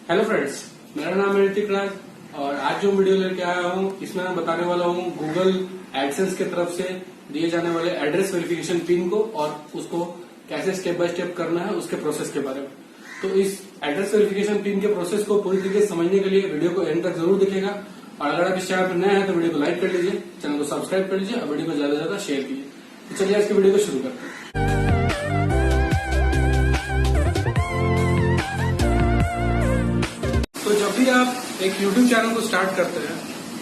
Hello friends, मेरा नाम है ऋतिक राज और आज जो वीडियो लेके आया हूँ इसमें मैं बताने वाला हूँ गूगल एडसेंस की तरफ से दिए जाने वाले एड्रेस वेरिफिकेशन पिन को और उसको कैसे स्टेप बाय स्टेप करना है उसके प्रोसेस के बारे में। तो इस एड्रेस वेरिफिकेशन पिन के प्रोसेस को पूरी तरीके से समझने के लिए वीडियो को एंड तक जरूर देखिएगा और अगर आप इस चैनल पर नए हैं तो वीडियो को लाइक कर लीजिए, चैनल को सब्सक्राइब कर लीजिए और वीडियो को ज्यादा से ज्यादा शेयर कीजिए। तो चलिए आज की वीडियो को शुरू करते हैं। तो जब भी आप एक YouTube चैनल को स्टार्ट करते हैं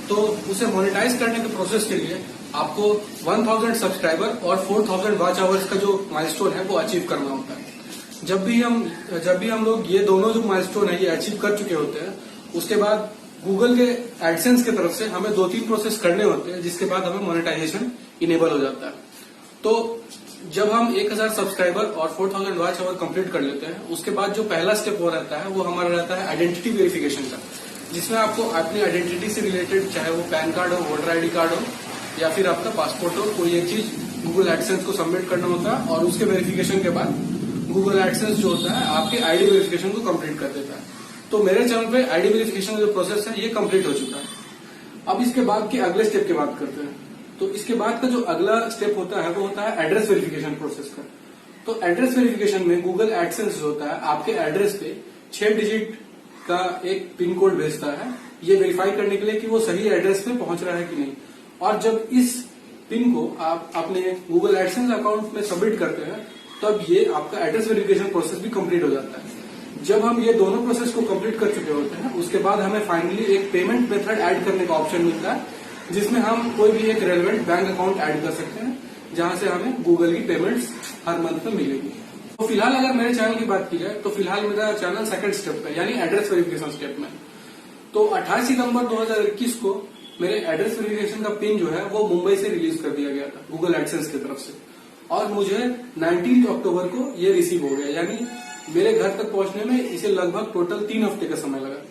तो उसे मोनेटाइज करने के प्रोसेस के लिए आपको 1000 सब्सक्राइबर और 4000 वॉच आवर्स का जो माइलस्टोन है वो अचीव करना होता है। जब भी हम लोग ये दोनों जो माइलस्टोन है ये अचीव कर चुके होते हैं उसके बाद गूगल के एडसेंस की तरफ से हमें 2-3 प्रोसेस करने होते हैं जिसके बाद हमें मोनेटाइजेशन इनेबल हो जाता है। तो जब हम 1000 सब्सक्राइबर और 4000 वॉच आवर कंप्लीट कर लेते हैं उसके बाद जो पहला स्टेप हो रहता है वो हमारा रहता है आइडेंटिटी वेरिफिकेशन का, जिसमें आपको अपनी आइडेंटिटी से रिलेटेड चाहे वो पैन कार्ड हो, वोटर आईडी कार्ड हो या फिर आपका पासपोर्ट हो, कोई एक चीज गूगल एडसेंस को सबमिट करना होता है और उसके वेरिफिकेशन के बाद गूगल एडसेंस जो होता है आपके आईडी वेरिफिकेशन को कंप्लीट कर देता है। तो मेरे चैनल पे आईडी वेरिफिकेशन का जो प्रोसेस है ये कंप्लीट हो चुका है। अब इसके बाद के अगले स्टेप की बात करते हैं। तो इसके बाद का जो अगला स्टेप होता है वो होता है एड्रेस वेरिफिकेशन प्रोसेस का। तो एड्रेस वेरिफिकेशन में गूगल एडसेंस जो होता है आपके एड्रेस पे 6 डिजिट का एक पिन कोड भेजता है, ये वेरीफाई करने के लिए कि वो सही एड्रेस पे पहुंच रहा है कि नहीं। और जब इस पिन को आप अपने गूगल एडसेंस अकाउंट में सबमिट करते हैं तब ये आपका एड्रेस वेरिफिकेशन प्रोसेस भी कंप्लीट हो जाता है। जब हम ये दोनों प्रोसेस को कंप्लीट कर चुके होते हैं उसके बाद हमें फाइनली एक पेमेंट मेथड ऐड करने का ऑप्शन मिलता है जिसमें हम कोई भी एक रेलेवेंट बैंक अकाउंट ऐड कर सकते हैं जहां से हमें गूगल की पेमेंट्स हर मंथ में मिलेगी। तो फिलहाल अगर मेरे चैनल की बात की जाए तो फिलहाल मेरा चैनल सेकंड स्टेप पे यानी एड्रेस वेरिफिकेशन स्टेप में। तो 28 सितंबर 2021 को मेरे एड्रेस वेरिफिकेशन का पिन जो है वो मुंबई से रिलीज कर दिया गया था गूगल एडसेंस की तरफ से और मुझे 19 अक्टूबर को ये रिसीव हो गया, यानी मेरे घर तक पहुंचने में इसे लगभग टोटल 3 हफ्ते का समय लगा।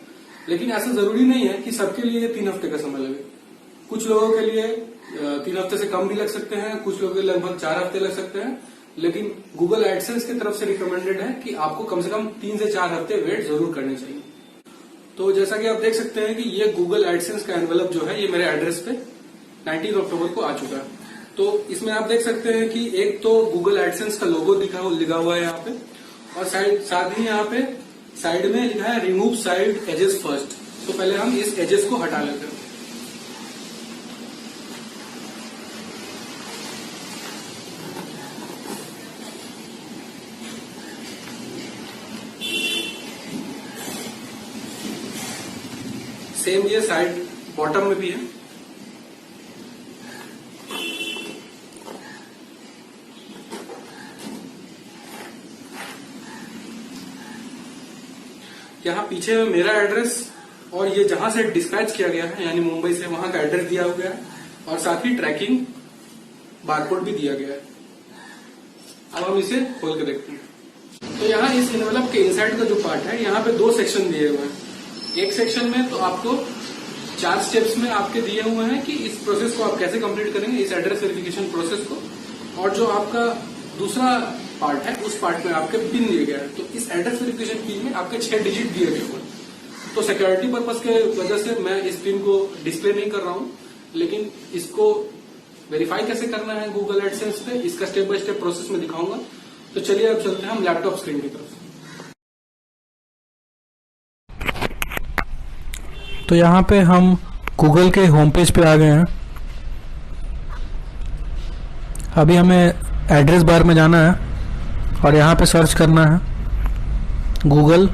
लेकिन ऐसा जरूरी नहीं है कि सबके लिए 3 हफ्ते का समय लगे। कुछ लोगों के लिए 3 हफ्ते से कम भी लग सकते हैं, कुछ लोगों के लिए लगभग 4 हफ्ते लग सकते हैं। लेकिन गूगल एडसेंस की तरफ से रिकमेंडेड है कि आपको कम से कम 3 से 4 हफ्ते वेट जरूर करने चाहिए। तो जैसा कि आप देख सकते हैं कि ये गूगल एडसेंस का एनवेलप जो है ये मेरे एड्रेस पे 19 अक्टूबर को आ चुका है। तो इसमें आप देख सकते हैं कि एक तो गूगल एडसेंस का लोगो लिखा हुआ है यहाँ पे और साथ ही यहाँ पे साइड में लिखा है रिमूव साइड एजेस फर्स्ट। तो पहले हम इस एजेस को हटा लेते हैं। सेम ये साइड बॉटम में भी है। यहाँ पीछे में मेरा एड्रेस और ये जहां से डिस्पैच किया गया है यानी मुंबई से वहां का एड्रेस दिया गया है और साथ ही ट्रैकिंग बारकोड भी दिया गया है। अब हम इसे खोल के देखते हैं। तो यहाँ इस एनवेलप के इनसाइड का जो पार्ट है यहाँ पे 2 सेक्शन दिए हुए हैं। एक सेक्शन में तो आपको 4 स्टेप्स में आपके दिए हुए हैं कि इस प्रोसेस को आप कैसे कंप्लीट करेंगे, इस एड्रेस वेरिफिकेशन प्रोसेस को। और जो आपका दूसरा पार्ट है उस पार्ट में आपके पिन दिए गए हैं। तो इस एड्रेस वेरिफिकेशन पिन में आपके 6 डिजिट दिए गए हुए हैं। तो सिक्योरिटी पर्पज के वजह से मैं इस पिन को डिस्प्ले नहीं कर रहा हूं, लेकिन इसको वेरीफाई कैसे करना है गूगल एडसेंस पे इसका स्टेप बाय स्टेप प्रोसेस में दिखाऊंगा। तो चलिए अब चलते हैं हम लैपटॉप स्क्रीन की तरफ। तो यहाँ पे हम गूगल के होम पेज पे आ गए हैं। अभी हमें एड्रेस बार में जाना है और यहाँ पे सर्च करना है गूगल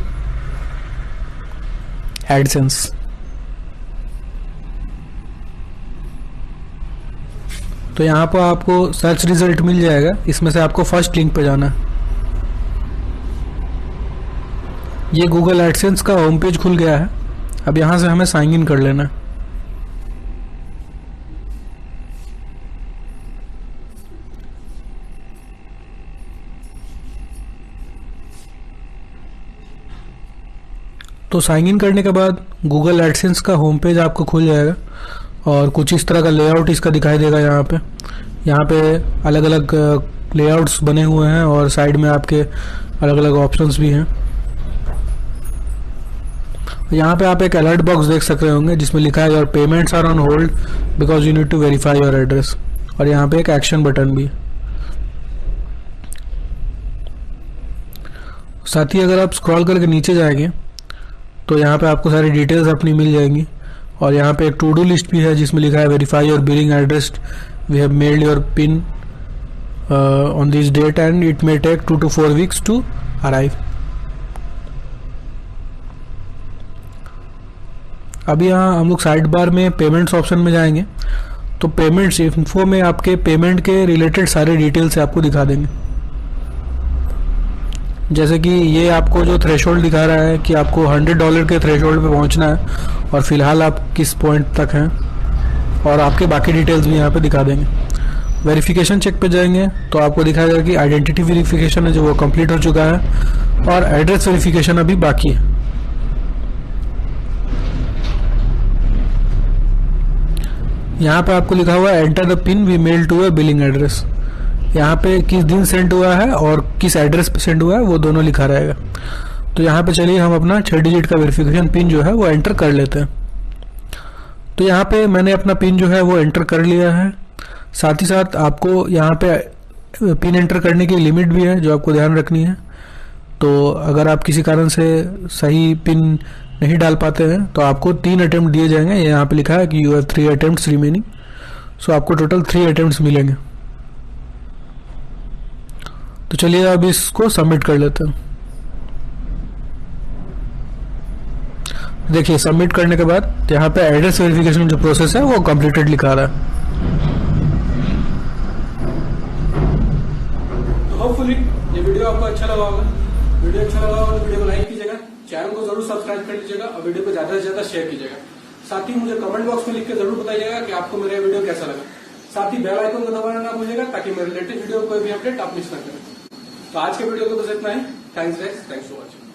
एडसेंस। तो यहाँ पर आपको सर्च रिजल्ट मिल जाएगा, इसमें से आपको फर्स्ट लिंक पे जाना है। ये गूगल एडसेंस का होम पेज खुल गया है। अब यहाँ से हमें साइन इन कर लेना है। तो साइन इन करने के बाद गूगल एडसेंस का होम पेज आपको खुल जाएगा और कुछ इस तरह का लेआउट इसका दिखाई देगा। यहाँ पे अलग अलग लेआउट्स बने हुए हैं और साइड में आपके अलग अलग ऑप्शंस भी हैं। यहाँ पे आप एक अलर्ट बॉक्स देख सक रहे होंगे जिसमें लिखा है your payments are on hold because you need to verify your address, और यहाँ पे एक एक्शन बटन भी है। साथ ही अगर आप स्क्रॉल करके नीचे जाएंगे तो यहाँ पे आपको सारी डिटेल्स अपनी मिल जाएंगी, और यहाँ पे एक टू डू लिस्ट भी है जिसमें लिखा है verify your billing address, we have mailed your pin on this date and it may take 2 to 4 weeks to arrive. अभी यहाँ हम लोग साइड बार में पेमेंट्स ऑप्शन में जाएंगे तो पेमेंट्स इन्फो में आपके पेमेंट के रिलेटेड सारे डिटेल्स आपको दिखा देंगे। जैसे कि ये आपको जो थ्रेशोल्ड दिखा रहा है कि आपको $100 के थ्रेशोल्ड पे पहुंचना है और फिलहाल आप किस पॉइंट तक हैं, और आपके बाकी डिटेल्स भी यहाँ पे दिखा देंगे। वेरिफिकेशन चेक पे जाएंगे तो आपको दिखाएगा कि आइडेंटिटी वेरिफिकेशन है जो वो कंप्लीट हो चुका है और एड्रेस वेरिफिकेशन अभी बाकी है। यहाँ पे आपको लिखा हुआ है enter the pin we mail to a billing address. यहाँ पे किस दिन सेंड हुआ है और किस एड्रेस पे सेंड हुआ है वो दोनों लिखा रहेगा। तो यहाँ पे चलिए हम अपना 6 डिजिट का वेरिफिकेशन पिन जो है वो एंटर कर लेते हैं। तो यहाँ पे मैंने अपना पिन जो है वो एंटर कर लिया है। साथ ही साथ आपको यहाँ पे पिन एंटर करने की लिमिट भी है जो आपको ध्यान रखनी है। तो अगर आप किसी कारण से सही पिन नहीं डाल पाते हैं तो आपको 3 अटेम्प्ट दिए जाएंगे। यहाँ पे लिखा है कि यू हैव 3 अटेम्प्ट्स रिमेनिंग, सो आपको टोटल 3 अटेम्प्ट्स मिलेंगे। तो चलिए अब इसको सबमिट कर लेते हैं। देखिए सबमिट करने के बाद यहाँ पे एड्रेस वेरिफिकेशन जो प्रोसेस है वो कंप्लीटेड लिखा रहा है। तो होपफुली ये वीडियो आपको अच्छा लगा होगा। वीडियो अच्छा लगा होगा तो वीडियो को लाइक कीजिएगा, चैनल को जरूर सब्सक्राइब कर लीजिएगा और वीडियो को ज्यादा से ज्यादा शेयर कीजिएगा। साथ ही मुझे कमेंट बॉक्स में लिख के जरूर बताइएगा कि आपको मेरा वीडियो कैसा लगा। साथ ही बेल आइकन को दबाना ना भूलिएगा ताकि मेरे लेटेस्ट वीडियो कोई भी अपडेट आप मिस ना करें। तो आज के वीडियो को बस इतना ही। Thanks for watching.